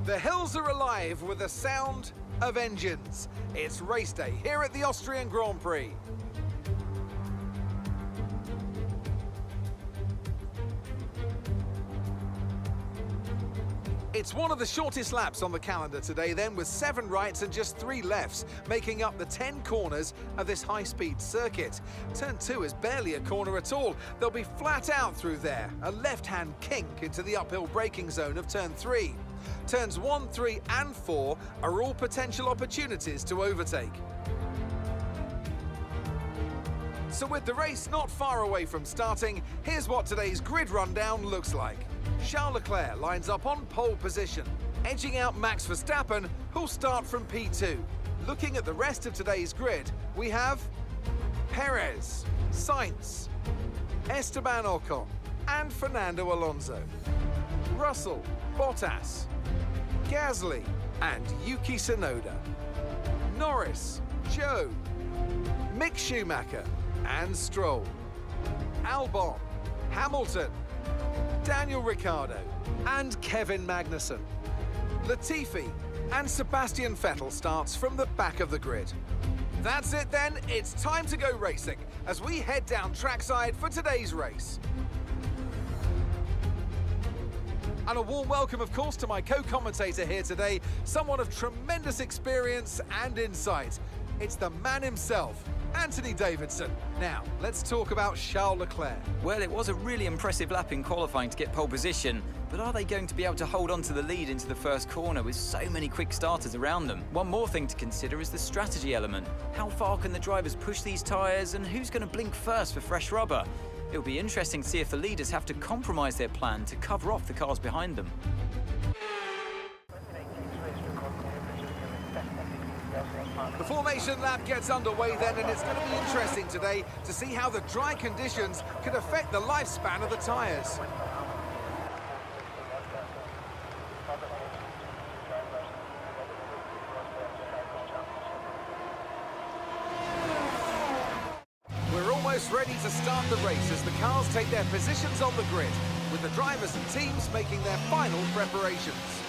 The hills are alive with the sound of engines. It's race day here at the Austrian Grand Prix. It's one of the shortest laps on the calendar today then, with 7 rights and just 3 lefts, making up the 10 corners of this high-speed circuit. Turn 2 is barely a corner at all. They'll be flat out through there, a left-hand kink into the uphill braking zone of turn 3. Turns 1, 3 and 4 are all potential opportunities to overtake. So with the race not far away from starting, here's what today's grid rundown looks like. Charles Leclerc lines up on pole position, edging out Max Verstappen, who'll start from P2. Looking at the rest of today's grid, we have Perez, Sainz, Esteban Ocon, and Fernando Alonso. Russell, Bottas, Gasly, and Yuki Tsunoda. Norris, Zhou, Mick Schumacher, and Stroll. Albon, Hamilton, Daniel Ricciardo, and Kevin Magnussen. Latifi and Sebastian Vettel starts from the back of the grid. That's it then, it's time to go racing as we head down trackside for today's race. And a warm welcome, of course, to my co-commentator here today, someone of tremendous experience and insight. It's the man himself, Anthony Davidson. Now, let's talk about Charles Leclerc. Well, it was a really impressive lap in qualifying to get pole position, but are they going to be able to hold on to the lead into the first corner with so many quick starters around them? One more thing to consider is the strategy element. How far can the drivers push these tyres, and who's going to blink first for fresh rubber? It'll be interesting to see if the leaders have to compromise their plan to cover off the cars behind them. The formation lap gets underway then, and it's going to be interesting today to see how the dry conditions could affect the lifespan of the tyres. We're almost ready to start the race as the cars take their positions on the grid, with the drivers and teams making their final preparations.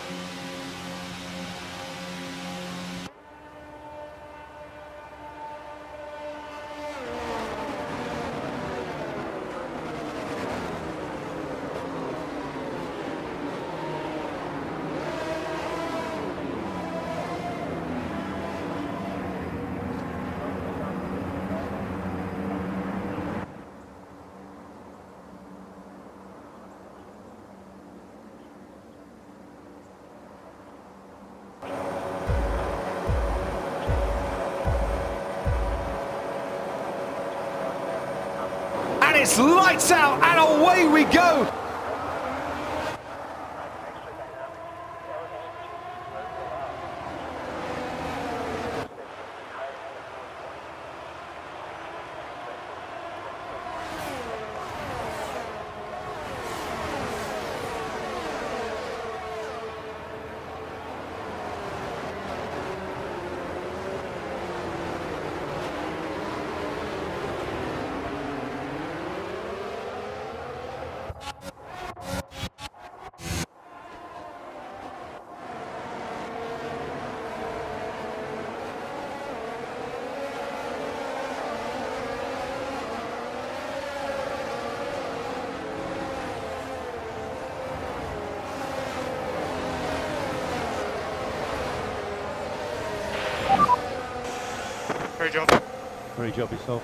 It's lights out and away we go! Great job. Great job yourself.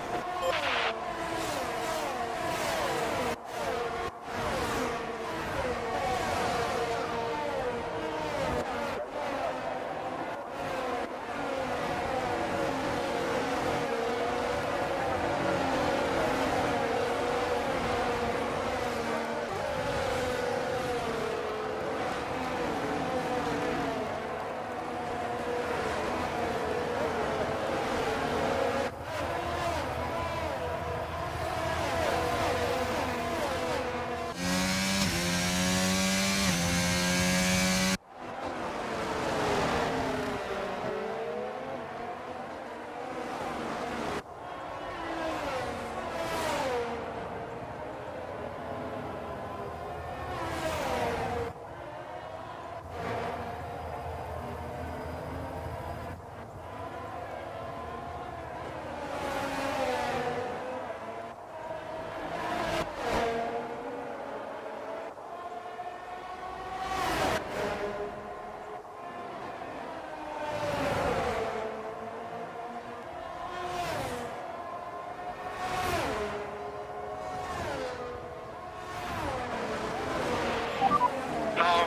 Now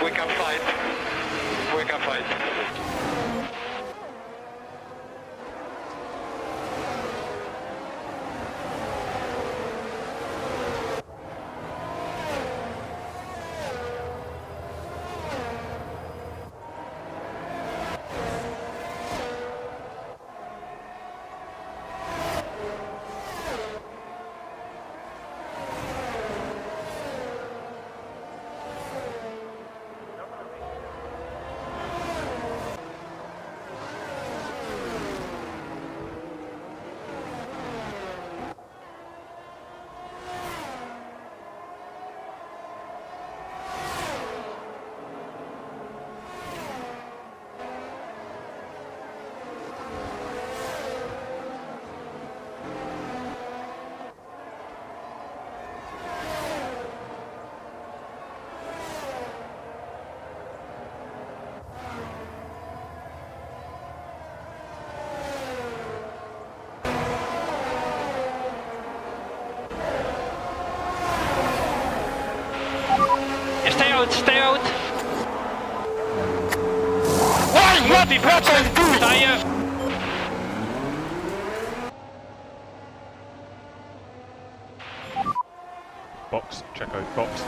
we can fight. We can fight. Stay out! What the fuck? Tire! Box, check out box.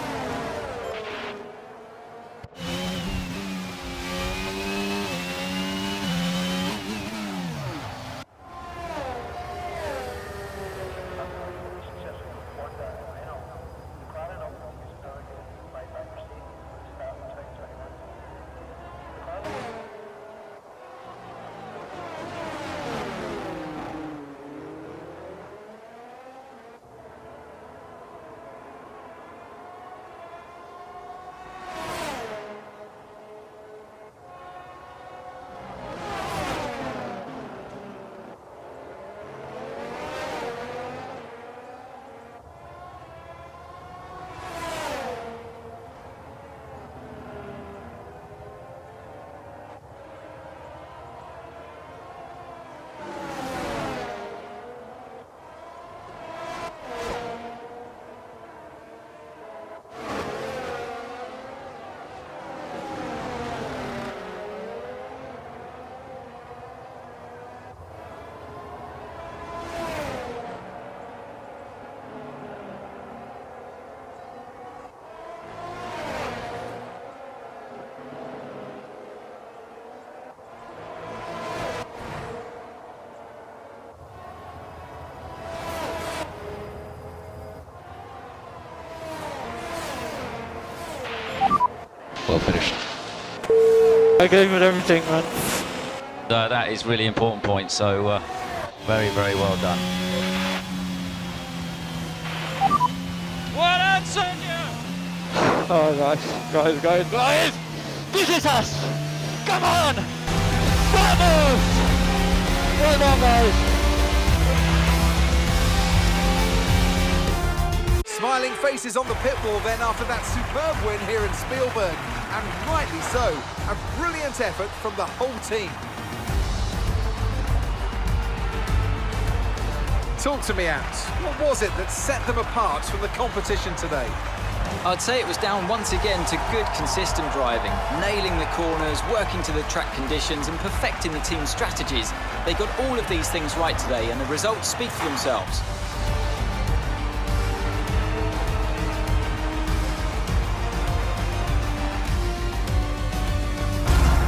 Well finished. I gave it everything, man. That is really important point, so very, very well done. Well done, Sonia! Oh, guys! This is us! Come on! Vamos! Well done, guys! Smiling faces on the pit wall then after that superb win here in Spielberg. And rightly so, a brilliant effort from the whole team. Talk to me, Ant. What was it that set them apart from the competition today? I'd say it was down once again to good, consistent driving, nailing the corners, working to the track conditions and perfecting the team's strategies. They got all of these things right today and the results speak for themselves.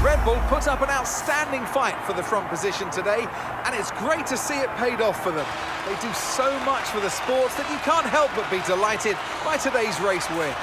Red Bull put up an outstanding fight for the front position today, and it's great to see it paid off for them. They do so much for the sports that you can't help but be delighted by today's race win.